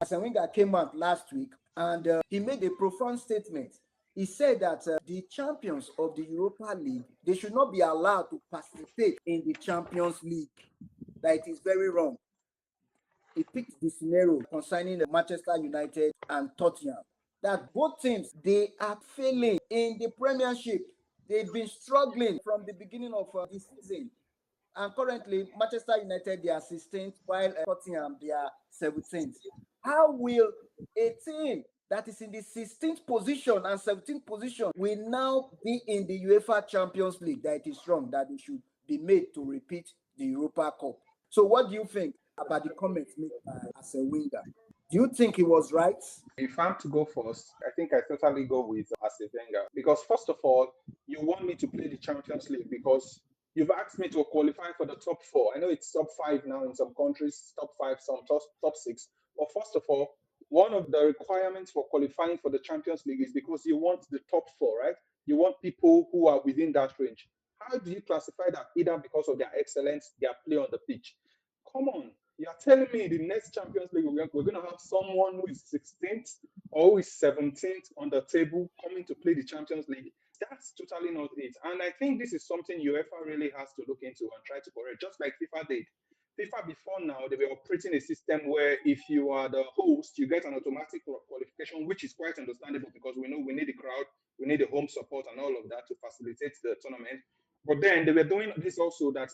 Arsene Wenger came out last week and he made a profound statement. He said that the champions of the Europa League, they should not be allowed to participate in the Champions League. That it is very wrong. He picked the scenario concerning Manchester United and Tottenham. That both teams, they are failing in the Premiership. They've been struggling from the beginning of the season. And currently, Manchester United, they are 16th, while Tottenham, they are 17th. How will a team that is in the 16th position and 17th position will now be in the UEFA Champions League? That it is wrong, that they should be made to repeat the Europa Cup. So what do you think about the comments made by Arsene Wenger? Do you think he was right? If I'm to go first, I think I totally go with Arsene Wenger because first of all, you want me to play the Champions League because you've asked me to qualify for the top four. I know it's top five now in some countries, top five, some top six. But first of all, one of the requirements for qualifying for the Champions League is because you want the top four, right? You want people who are within that range. How do you classify that? Either because of their excellence, their play on the pitch. Come on, you're telling me the next Champions League we're going to have someone who is 16th or who is 17th on the table coming to play the Champions League? That's totally not it. And I think this is something UEFA really has to look into and try to correct, just like FIFA did. FIFA before now, they were operating a system where if you are the host, you get an automatic qualification, which is quite understandable because we know we need the crowd, we need the home support and all of that to facilitate the tournament. But then they were doing this also that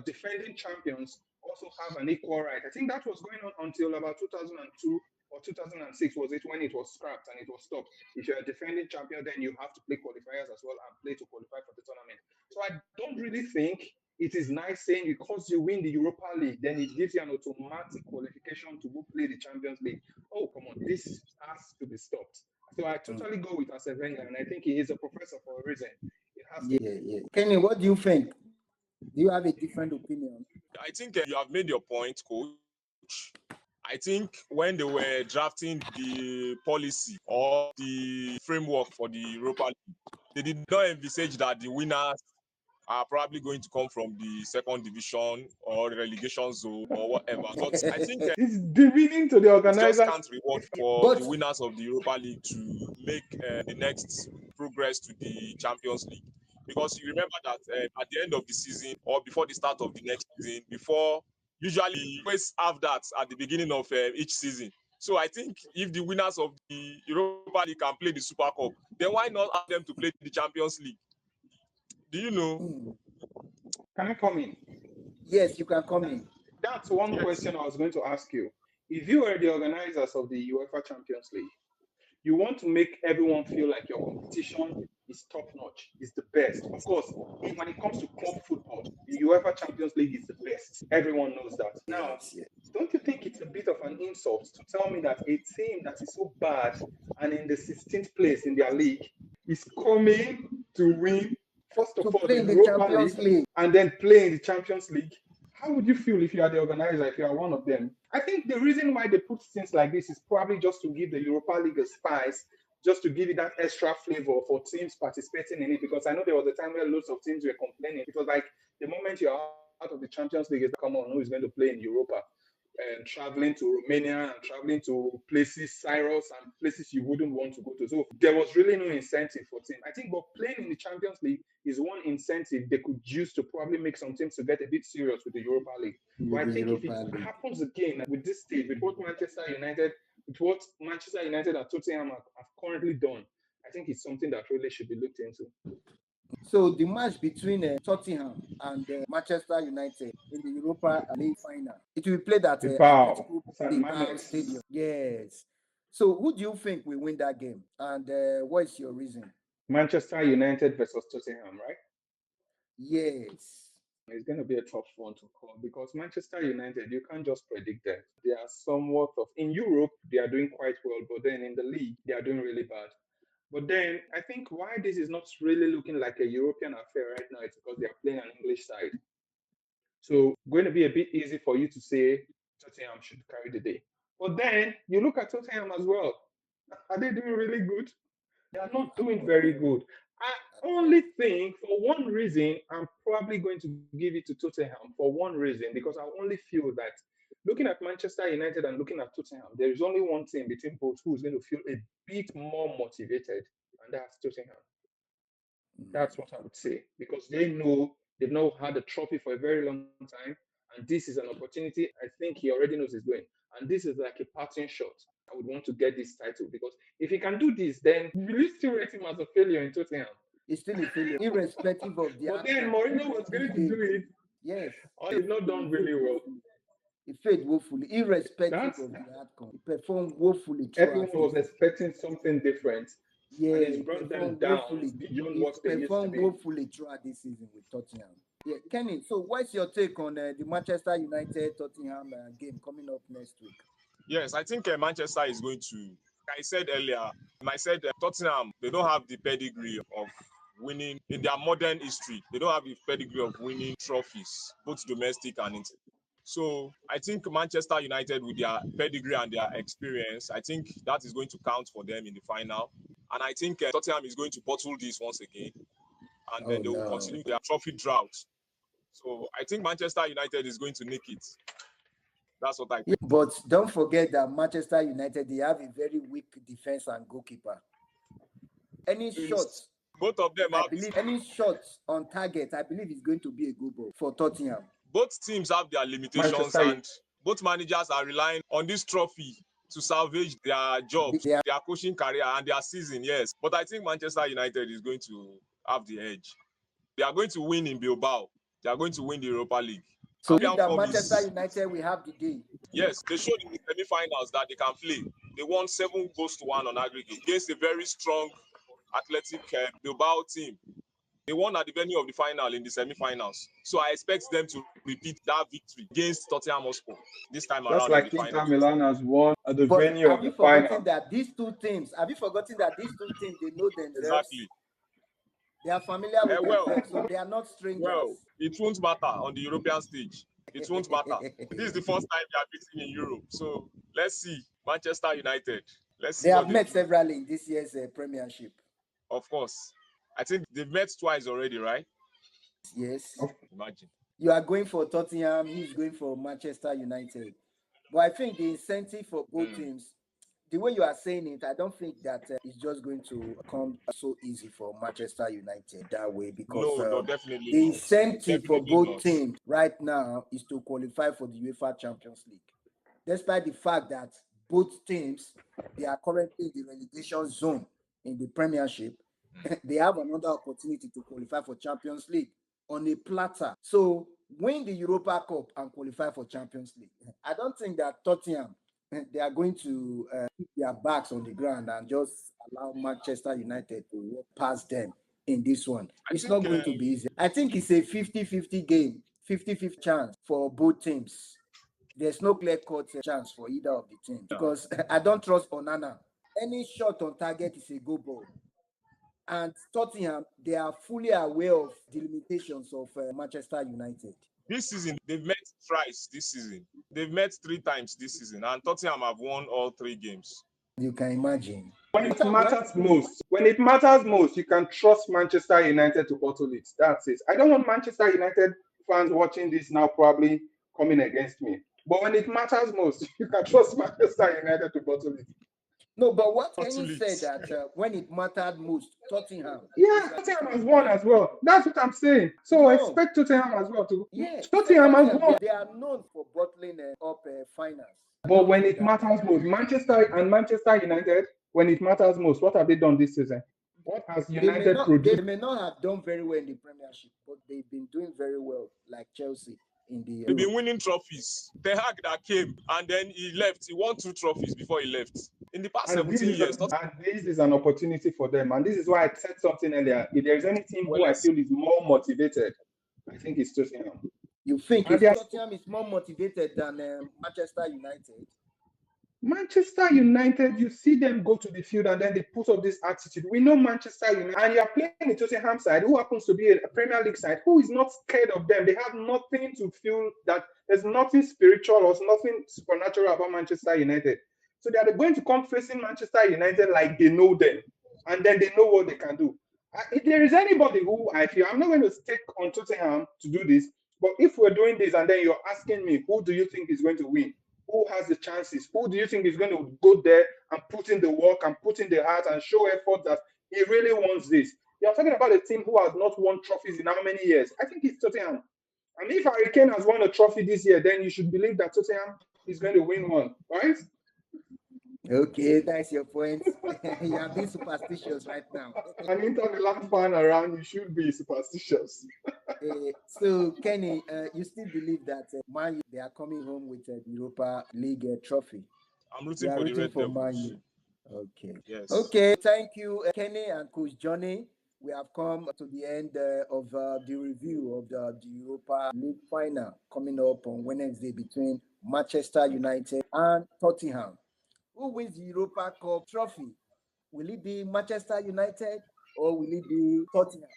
defending champions also have an equal right. I think that was going on until about 2002 or 2006 was it when it was scrapped and it was stopped. If you're a defending champion, then you have to play qualifiers as well and play to qualify for the tournament. So I don't really think it is nice saying because you win the Europa League, then it gives you an automatic qualification to go play the Champions League. Oh, come on, this has to be stopped. So I totally go with Arsene Wenger, and I think he is a professor for a reason. It has to. Yeah. Kenny, what do you think? Do you have a different opinion? I think you have made your point, coach. I think when they were drafting the policy or the framework for the Europa League, they did not envisage that the winners are probably going to come from the second division or relegation zone or whatever. But I think It's demeaning to the it's just organizers. can't reward for But the winners of the Europa League to make the next progress to the Champions League. Because you remember that at the end of the season or before the start of the next season, before usually you always have that at the beginning of each season. So I think if the winners of the Europa League can play the Super Cup, then why not ask them to play the Champions League? Do you know? Can I come in? yes, you can come in. That's one Yes. question I was going to ask you. If you were the organizers of the UEFA Champions League, you want to make everyone feel like your competition is top notch, is the best. Of course, when it comes to club football, the UEFA Champions League is the best. Everyone knows that. Now, Yes. don't you think it's a bit of an insult to tell me that a team that is so bad and in the 16th place in their league is coming to win, first of To all, play the in the Europa Champions League League. and then play in the Champions League? How would you feel if you are the organizer, if you are one of them? I think the reason why they put things like this is probably just to give the Europa League a spice, just to give it that extra flavor for teams participating in it. Because I know there was a time where lots of teams were complaining. It was like the moment you're out of the Champions League, it's like, come on, who is going to play in Europa? And traveling to Romania and traveling to places, Cyprus and places you wouldn't want to go to. So there was really no incentive for teams. I think, but playing in the Champions League is one incentive they could use to probably make some teams to get a bit serious with the Europa League. But With I the think if it Europa League. happens again with this stage, with what Manchester United and Tottenham have currently done, I think it's something that really should be looked into. So the match between Tottenham and Manchester United in the Europa League final, it will be played at Bilbao, Atletico San Bilbao Mames. Stadium. Yes. So who do you think will win that game? And what is your reason? Manchester United versus Tottenham, right? Yes. It's going to be a tough one to call because Manchester United, you can't just predict them. They are somewhat of, in Europe, they are doing quite well, but then in the league, they are doing really bad. But then I think why this is not really looking like a European affair right now is because they are playing an English side. So going to be a bit easy for you to say Tottenham should carry the day. But then you look at Tottenham as well. Are they doing really good? They are not doing very good. I only think for one reason, I'm probably going to give it to Tottenham for one reason, because I only feel that looking at Manchester United and looking at Tottenham, there is only one team between both who is going to feel a bit more motivated, and that's Tottenham. That's what I would say, because they've not had a trophy for a very long time, and this is an opportunity. I think he already knows he's going, and this is like a parting shot. I would want to get this title, because if he can do this, then will you still rate him as a failure in Tottenham? It's still a failure, irrespective of the But then outcome. Mourinho was going to do it, Yes, and he's not done really well. he failed woefully, irrespective That's of the outcome. He performed woefully everyone throughout. was expecting something different, Yeah, and he's he brought them performed down woefully. beyond He what they used to performed be. woefully throughout this season with Tottenham. Yeah, Kenny. So, what's your take on the Manchester United Tottenham game coming up next week? Yes, I think Manchester is going to. Like I said earlier, I said Tottenham, they don't have the pedigree of winning in their modern history. They don't have the pedigree of winning trophies, both domestic and international. So I think Manchester United, with their pedigree and their experience, I think that is going to count for them in the final. And I think Tottenham is going to bottle this once again, and then they will continue their trophy drought. So I think Manchester United is going to nick it. That's what I think. Yeah, but don't forget that Manchester United, they have a very weak defense and goalkeeper. Any shots, both of them I believe, any shots on target, I believe is going to be a good goal for Tottenham. Both teams have their limitations, and both managers are relying on this trophy to salvage their jobs, their coaching career, and their season. Yes, but I think Manchester United is going to have the edge. They are going to win in Bilbao. They are going to win the Europa League. So that Manchester United will have the day. Yes, they showed in the semi-finals that they can play. They won 7-1 on aggregate against a very strong athletic Bilbao team. They won at the venue of the final in the semi-finals. So I expect them to repeat that victory against Tottenham Hotspur this time around. Just like Inter Milan has won at the venue of the final. Have you forgotten that these two teams, they know themselves? Exactly. They are familiar with themselves, so they are not strangers. Well, it won't matter on the European stage. It won't matter. This is the first time they are meeting in Europe. So let's see. Manchester United. Let's see. They have met severally in this year's Premiership. Of course. I think they've met twice already, right? Yes. Imagine. You are going for Tottenham, he's going for Manchester United. But I think the incentive for both teams, the way you are saying it, I don't think that it's just going to come so easy for Manchester United that way, because no, definitely the incentive for both teams right now is to qualify for the UEFA Champions League. Despite the fact that both teams, they are currently in the relegation zone in the Premiership, they have another opportunity to qualify for Champions League on a platter. So win the Europa Cup and qualify for Champions League. I don't think that Tottenham, they are going to keep their backs on the ground and just allow Manchester United to walk past them in this one. It's not going to be easy. I think it's a 50-50 game, 50-50 chance for both teams. There's no clear-cut chance for either of the teams, because I don't trust Onana. Any shot on target is a go ball. And Tottenham, they are fully aware of the limitations of Manchester United. This season, they've met thrice this season. They've met 3 times this season, and Tottenham have won all 3 games. You can imagine. When it matters most, you can trust Manchester United to bottle it. That's it. I don't want Manchester United fans watching this now probably coming against me. But when it matters most, you can trust Manchester United to bottle it. No, but what Kenny said that when it mattered most, Tottenham. Yeah, Tottenham has won as well. That's what I'm saying. So I expect Tottenham as well to. Yeah, Tottenham has won. They are known for bottling up finals. But when it matters most, Manchester United, when it matters most, what have they done this season? What has United produced? They may not have done very well in the Premiership, but they've been doing very well, like Chelsea. They've been winning trophies. Ten Hag that came and then he left. He won 2 trophies before he left. In the past 17 years. And this is an opportunity for them. And this is why I said something earlier. If there's any team who I feel is more motivated, I think it's Tottenham. You think Tottenham is more motivated than Manchester United? Manchester United, you see them go to the field and then they put up this attitude. We know Manchester United, and you are playing the Tottenham side, who happens to be a Premier League side, who is not scared of them. They have nothing to feel that there's nothing spiritual or nothing supernatural about Manchester United. So they are going to come facing Manchester United like they know them, and then they know what they can do. If there is anybody who I feel, I'm not going to stake on Tottenham to do this, But if we're doing this and then you're asking me, who do you think is going to win? Who has the chances? Who do you think is going to go there and put in the work and put in the heart and show effort that he really wants this? You're talking about a team who has not won trophies in how many years? I think it's Tottenham. And if Harry Kane has won a trophy this year, then you should believe that Tottenham is going to win one, right? Okay, that's your point. You are being superstitious right now. An Inter Milan fan around, you should be superstitious. So, Kenny, you still believe that Man U, they are coming home with the Europa League trophy? I'm You rooting are for the rooting Red for Man Devils. U. Okay. Yes. Okay. Thank you, Kenny and Coach Johnny. We have come to the end of the review of the Europa League final coming up on Wednesday between Manchester United and Tottenham. Who wins the Europa Cup trophy? Will it be Manchester United or will it be Tottenham?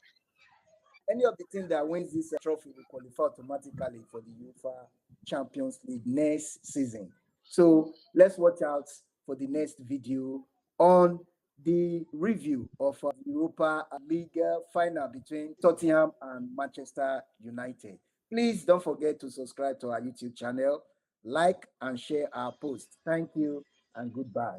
Any of the team that wins this trophy will qualify automatically for the UEFA Champions League next season. So let's watch out for the next video on the review of the Europa League final between Tottenham and Manchester United. Please don't forget to subscribe to our YouTube channel, like and share our post. Thank you and goodbye.